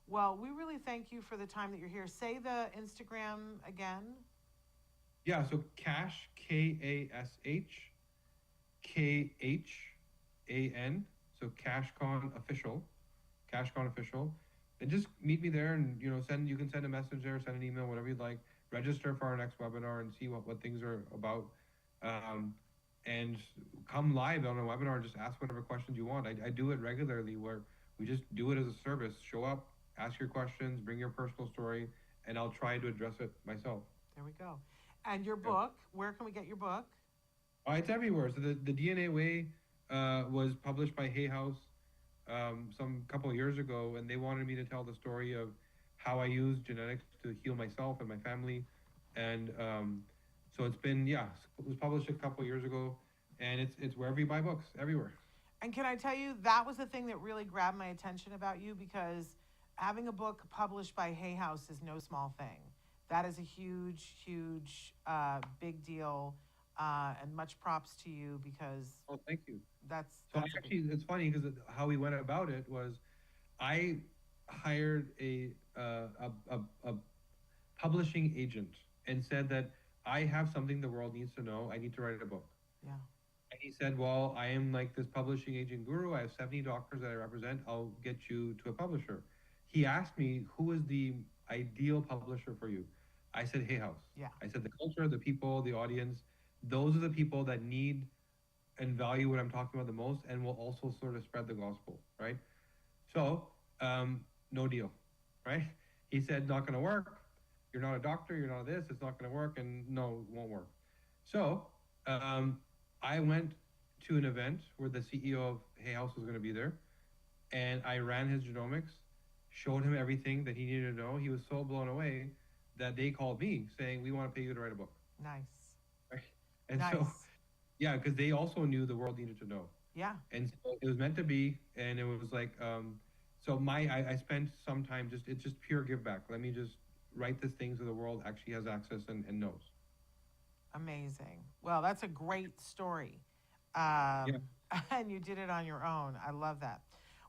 Well, we really thank you for the time that you're here. Say the Instagram again. Yeah, so Kash, K-A-S-H, K-H-A-N, so Kashif Khan Official, Kashif Khan Official. And just meet me there and, you can send a message there, send an email, whatever you'd like. Register for our next webinar and see what things are about. And come live on a webinar, just ask whatever questions you want. I do it regularly where we just do it as a service. Show up, ask your questions, bring your personal story, and I'll try to address it myself. There we go. And your book, where can we get your book? It's everywhere. So the DNA Way was published by Hay House some couple of years ago, and they wanted me to tell the story of how I use genetics to heal myself and my family. And so it was published a couple of years ago, and it's wherever you buy books, everywhere. And can I tell you, that was the thing that really grabbed my attention about you, because having a book published by Hay House is no small thing. That is a huge, huge, big deal, and much props to you, because Oh, thank you. that's So a big- actually, it's funny because how we went about it was, I hired a publishing agent and said that I have something the world needs to know. I need to write a book. yeah. And he said, well, I am like this publishing agent guru. I have 70 doctors that I represent. I'll get you to a publisher. He asked me, who is the ideal publisher for you? I said, Hay House. Yeah. I said, the culture, the people, the audience, those are the people that need and value what I'm talking about the most and will also sort of spread the gospel, right? So, no deal, right? He said, not going to work. You're not a doctor. You're not this. It's not going to work. And no, it won't work. So, I went to an event where the CEO of Hay House was going to be there. And I ran his genomics, showed him everything that he needed to know. He was so blown away that they called me saying, we want to pay you to write a book. Nice. Right? And Nice. so, yeah, because they also knew the world needed to know. Yeah. And so it was meant to be. And it was like, so I spent some time it's just pure give back. Let me just write this thing so the world actually has access and knows. Amazing. Well, that's a great story. Yeah. And you did it on your own. I love that.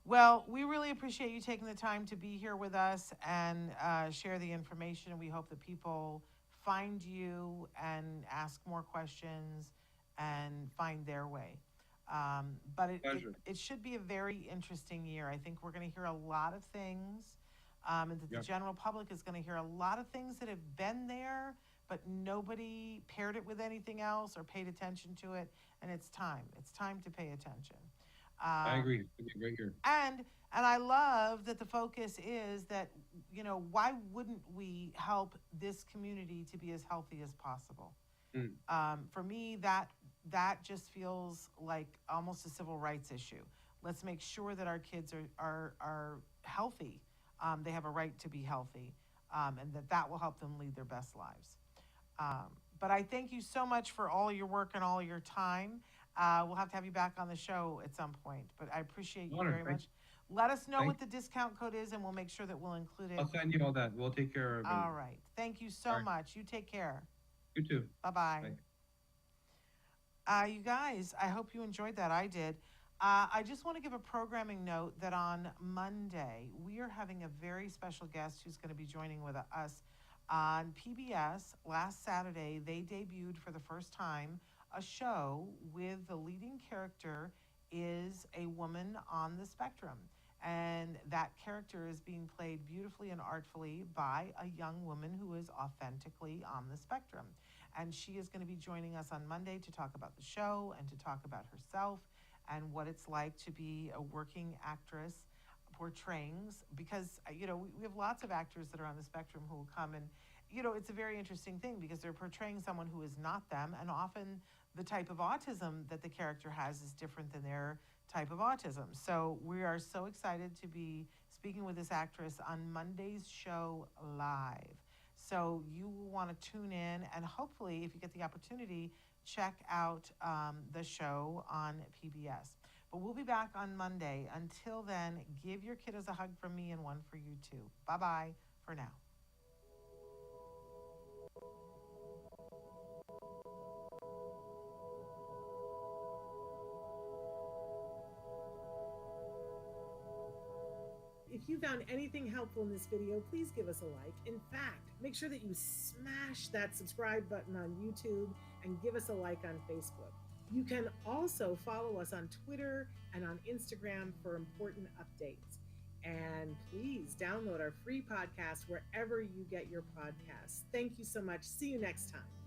Well, we really appreciate you taking the time to be here with us and share the information. We hope that people find you and ask more questions and find their way. But it should be a very interesting year. I think we're going to hear a lot of things, and that the general public is going to hear a lot of things that have been there, but nobody paired it with anything else or paid attention to it. And it's time. It's time to pay attention. I agree. It's going to be a great year. And I love that the focus is that, why wouldn't we help this community to be as healthy as possible? For me, that just feels like almost a civil rights issue. Let's make sure that our kids are healthy, they have a right to be healthy, and that will help them lead their best lives. But I thank you so much for all your work and all your time. We'll have to have you back on the show at some point, but I appreciate you Honor, very thank- much. Let us know thank- what the discount code is, and we'll make sure that we'll include it. I'll send you all that. We'll take care of it. All right. Thank you so All right. much. You take care. You too. Bye-bye. You guys, I hope you enjoyed that. I did. I just want to give a programming note that on Monday, we are having a very special guest who's going to be joining with us on PBS. Last Saturday, they debuted for the first time a show with the leading character is a woman on the spectrum. And that character is being played beautifully and artfully by a young woman who is authentically on the spectrum. And she is going to be joining us on Monday to talk about the show and to talk about herself and what it's like to be a working actress portraying, because, we have lots of actors that are on the spectrum who will come and, it's a very interesting thing because they're portraying someone who is not them, and often the type of autism that the character has is different than their type of autism. So we are so excited to be speaking with this actress on Monday's show live. So you will want to tune in, and hopefully, if you get the opportunity, check out the show on PBS. But we'll be back on Monday. Until then, give your kiddos a hug from me and one for you too. Bye-bye for now. If you found anything helpful in this video, please give us a like. In fact, make sure that you smash that subscribe button on YouTube and give us a like on Facebook. You can also follow us on Twitter and on Instagram for important updates. And please download our free podcast wherever you get your podcasts. Thank you so much. See you next time.